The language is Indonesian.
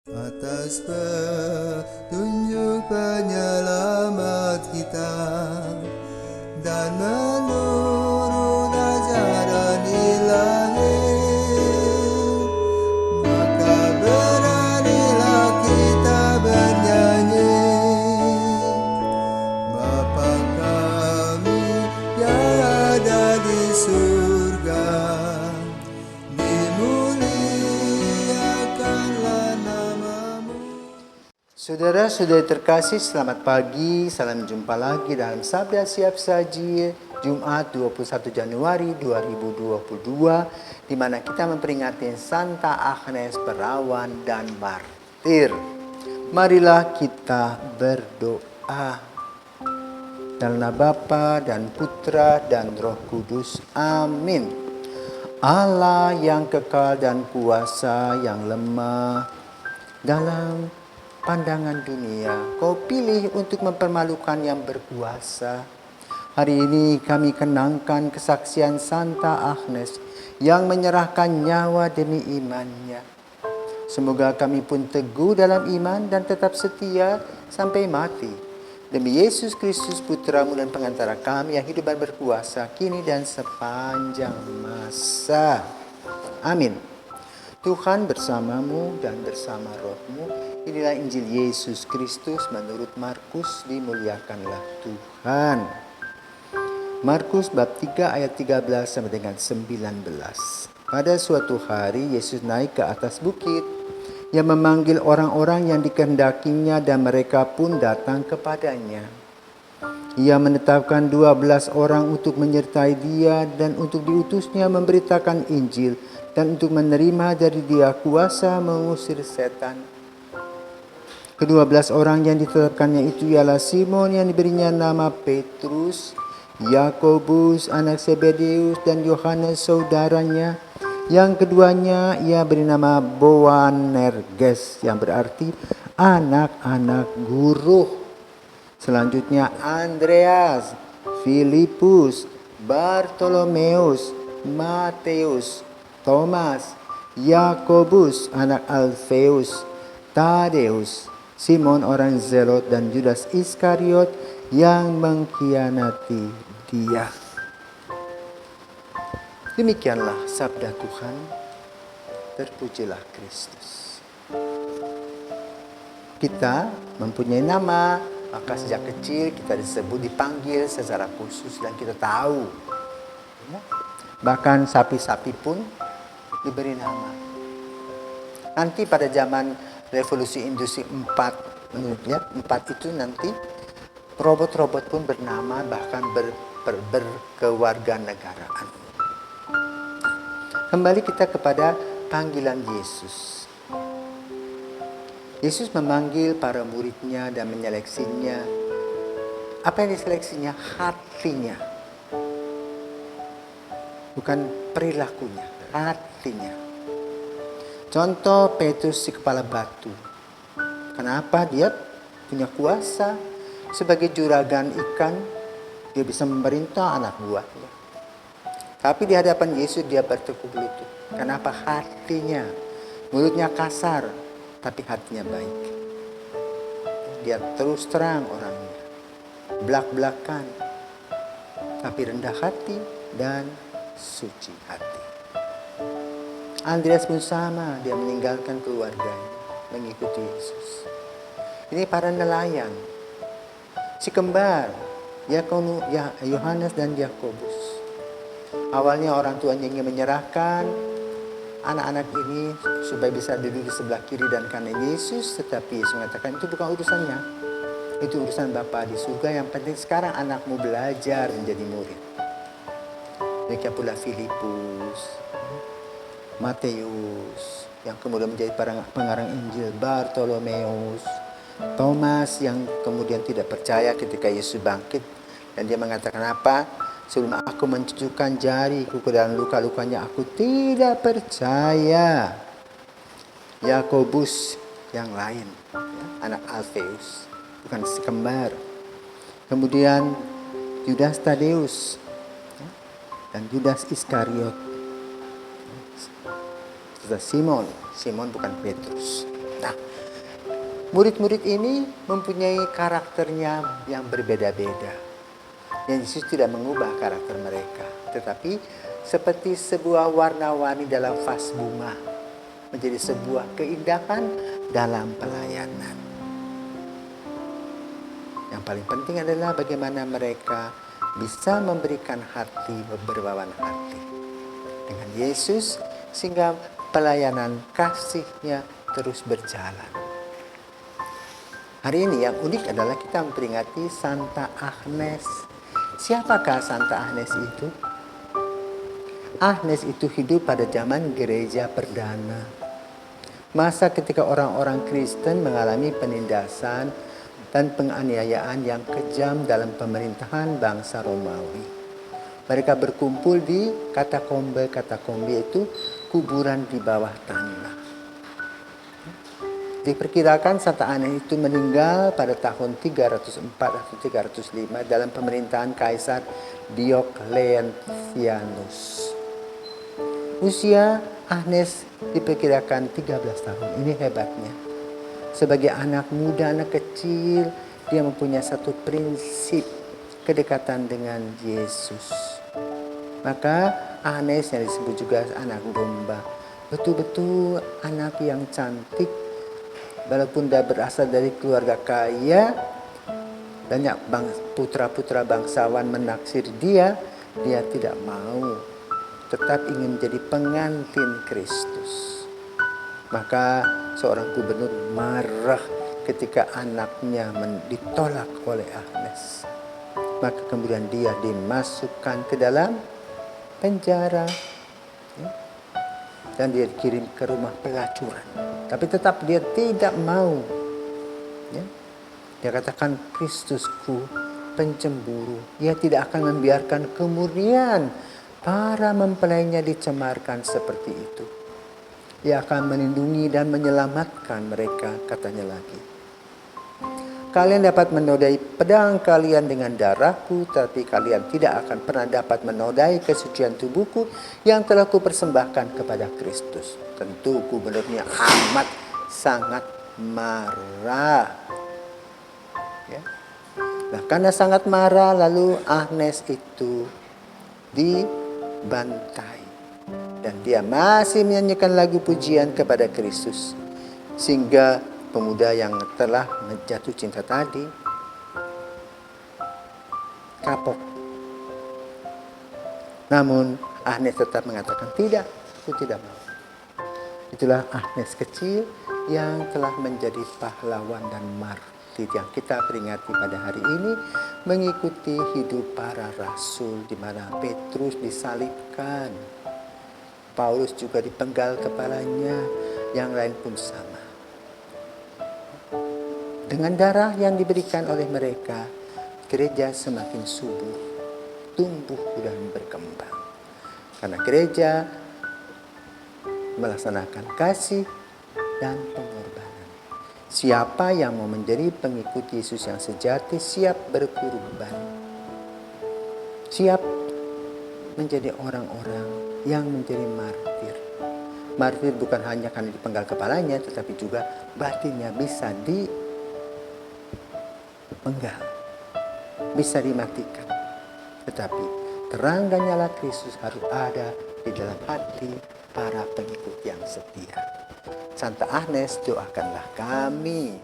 Atas petunjuk penyelamat kita dan menurut ajaran ilahi, maka beranilah kita bernyanyi. Bapa kami yang ada di surga, dimuliakanlah namamu. Saudara-saudari terkasih, selamat pagi. Salam jumpa lagi dalam Sabda Siap Saji Jumat 21 Januari 2022, di mana kita memperingati Santa Agnes Perawan dan Martir. Marilah kita berdoa. Dalam nama Bapa dan Putra dan Roh Kudus. Amin. Allah yang kekal dan kuasa, yang lemah dalam pandangan dunia, Kau pilih untuk mempermalukan yang berkuasa. Hari ini kami kenangkan kesaksian Santa Agnes yang menyerahkan nyawa demi imannya. Semoga kami pun teguh dalam iman dan tetap setia sampai mati. Demi Yesus Kristus, Putramu dan pengantara kami yang hidup dan berkuasa kini dan sepanjang masa. Amin. Tuhan bersamamu dan bersama rohmu. Inilah Injil Yesus Kristus menurut Markus. Dimuliakanlah Tuhan. Markus bab 3 ayat 13 sampai dengan 19. Pada suatu hari Yesus naik ke atas bukit. Ia memanggil orang-orang yang dikehendakinya dan mereka pun datang kepadanya. Ia menetapkan 12 orang untuk menyertai dia dan untuk diutusnya memberitakan Injil dan untuk menerima dari dia kuasa mengusir setan. Ke-12 orang yang ditetapkannya itu ialah Simon yang diberinya nama Petrus, Yakobus anak Zebedeus dan Yohanes saudaranya. Yang keduanya ia beri nama Boanerges, yang berarti anak-anak guru. Selanjutnya Andreas, Filipus, Bartolomeus, Mateus, Thomas, Yakobus anak Alfeus, Tadeus, Simon orang Zelot dan Judas Iskariot yang mengkhianati dia. Demikianlah sabda Tuhan. Terpujilah Kristus. Kita mempunyai nama, maka sejak kecil kita disebut, dipanggil secara khusus dan kita tahu. Ya. Bahkan sapi-sapi pun diberi nama. Nanti pada zaman revolusi industri 4, ya, 4 itu nanti robot-robot pun bernama, bahkan berkewarganegaraan. Kembali kita kepada panggilan Yesus. Yesus memanggil para muridnya dan menyeleksinya. Apa yang diseleksinya? Hatinya. Bukan perilakunya, hatinya. Contoh Petrus si kepala batu. Kenapa? Dia punya kuasa sebagai juragan ikan. Dia bisa memerintah anak buahnya. Tapi di hadapan Yesus dia bertekuk lutut. Kenapa? Hatinya. Mulutnya kasar, tapi hatinya baik. Dia terus terang orangnya. Belak-belakan, tapi rendah hati dan suci hati. Andreas pun sama, dia meninggalkan keluarganya, mengikuti Yesus. Ini para nelayan. Si kembar, Yohanes dan Yakobus. Awalnya orang tuanya ingin menyerahkan anak-anak ini supaya bisa duduk di sebelah kiri dan kanan Yesus. Tetapi Yesus mengatakan itu bukan urusannya. Itu urusan Bapa di surga. Yang penting sekarang anakmu belajar menjadi murid. Demikian pula Filipus, Mateus yang kemudian menjadi pengarang Injil, Bartolomeus, Thomas yang kemudian tidak percaya ketika Yesus bangkit. Dan dia mengatakan apa? Sebelum aku mencucukkan jariku ke dalam luka-lukanya, aku tidak percaya. Yakobus yang lain, anak Alfeus, bukan si kembar. Kemudian Judas Tadeus dan Judas Iskariot. Simon bukan Petrus. Nah, Murid-murid ini mempunyai karakternya yang berbeda-beda. Yang Yesus tidak mengubah karakter mereka, tetapi seperti sebuah warna-warni dalam vas bunga, menjadi sebuah keindahan dalam pelayanan. Yang paling penting adalah bagaimana mereka bisa memberikan hati, berbawan hati dengan Yesus, sehingga pelayanan kasihnya terus berjalan. Hari ini yang unik adalah kita memperingati Santa Agnes. Siapakah Santa Agnes itu? Agnes itu hidup pada zaman gereja perdana. Masa ketika orang-orang Kristen mengalami penindasan dan penganiayaan yang kejam dalam pemerintahan bangsa Romawi. Mereka berkumpul di katakombe. Katakombe itu kuburan di bawah tanah. Diperkirakan Santa Agnes itu meninggal pada tahun 304 atau 305 dalam pemerintahan Kaisar Diocletianus. Usia Agnes diperkirakan 13 tahun. Ini hebatnya. Sebagai anak muda, anak kecil, dia mempunyai satu prinsip kedekatan dengan Yesus. Maka Agnes yang disebut juga anak domba, betul-betul anak yang cantik. Walaupun dia berasal dari keluarga kaya, banyak putra-putra bangsawan menaksir dia tidak mau, tetap ingin menjadi pengantin Kristus. Maka seorang gubernur marah ketika anaknya ditolak oleh Agnes. Maka kemudian dia dimasukkan ke dalam penjara. Dan dia dikirim ke rumah pelacuran. Tapi tetap dia tidak mau. Dia katakan, Kristusku pencemburu. Ia tidak akan membiarkan kemurnian para mempelainya dicemarkan seperti itu. Ia akan melindungi dan menyelamatkan mereka, katanya lagi. Kalian dapat menodai pedang kalian dengan darahku, tapi kalian tidak akan pernah dapat menodai kesucian tubuhku yang telah kupersembahkan kepada Kristus. Tentu gubernurnya amat sangat marah. Ya. Nah, karena sangat marah, lalu Agnes itu dibantai. Dan dia masih menyanyikan lagu pujian kepada Kristus. Sehingga pemuda yang telah jatuh cinta tadi kapok. Namun Agnes tetap mengatakan, tidak, aku tidak mau. Itulah Agnes kecil yang telah menjadi pahlawan dan martir yang kita peringati pada hari ini, mengikuti hidup para rasul, di mana Petrus disalibkan, Paulus juga dipenggal kepalanya, yang lain pun sama. Dengan darah yang diberikan oleh mereka, gereja semakin subur, tumbuh dan berkembang. Karena gereja melaksanakan kasih dan pengorbanan. Siapa yang mau menjadi pengikut Yesus yang sejati, siap berkorban. Siap menjadi orang-orang yang menjadi martir. Martir bukan hanya karena dipenggal kepalanya, tetapi juga batinnya bisa dipenggal, bisa dimatikan. Tetapi terang dan nyala Kristus harus ada di dalam hati para pengikut yang setia. Santa Agnes, doakanlah kami